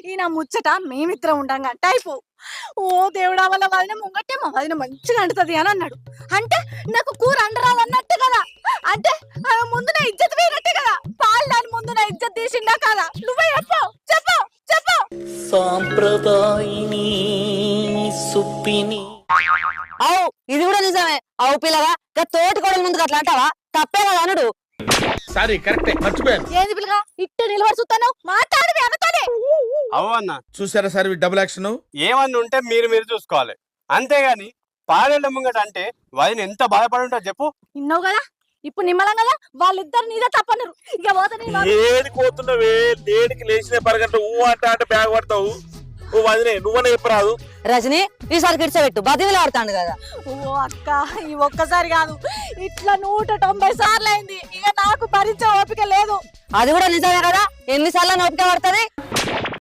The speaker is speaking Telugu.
ఈయన ముచ్చట మేమిద్దరం ఉండంగా టైపు. ఓ దేవుడా వల్ల వదిన ముంగట్టే మా వదిన మంచిగా అంటుతుంది అని అన్నాడు. అంటే నాకు కూర అండరాదన్నట్టు కదా, అంటే ముందు నా ఇజ్జత్ వేయనట్టే కదా. పాలు దాని ముందు నా ఇజ్జత్ తీసిండా కదా. నువ్వే చెప్పు చెప్పు చెప్పు. సాంప్రదాయిని సుప్పిని. అవు ఇది కూడా నిజమే. అవు పిల్లగా తోటి కోడల ముందుకు అట్లా అంటావా? తప్పే కదా అనుడు. సారీ కరెక్టే, మర్చిపోయాను. ఏంది పిల్లగా ఇట్టు నిలబడి చూస్తాను, మాట్లాడి అనతోనే. అవన్నా చూసారా సార్ డబుల్ యాక్షన్. ఏమన్నా ఉంటే మీరు చూసుకోవాలి, అంతేగాని పాడేళ్ళ ముంగట అంటే వదిన ఎంత బాధపడి ఉంటారు చెప్పు. విన్నావు కదా, ఇప్పుడు నిమ్మలం కదా. వాళ్ళిద్దరు నీదే తప్పన్నారు. ఇక పోతే ఏది కోతున్నావే? దేనికి లేచిన పరగంట ఊ అంటే బ్యాగ్ పడతావు. ఓ వదినే నువ్వనే చెప్పరాదు. రజని ఈసారి కిడ్చబెట్టు, బతిలు ఆడుతాడు కదా. ఓ అక్క, ఈ ఒక్కసారి కాదు ఇట్లా 190 సార్లు అయింది. ఇక నాకు భరించే ఓపిక లేదు. అది కూడా నిజమే కదా. ఎన్నిసార్లు ఓపిక పడుతుంది?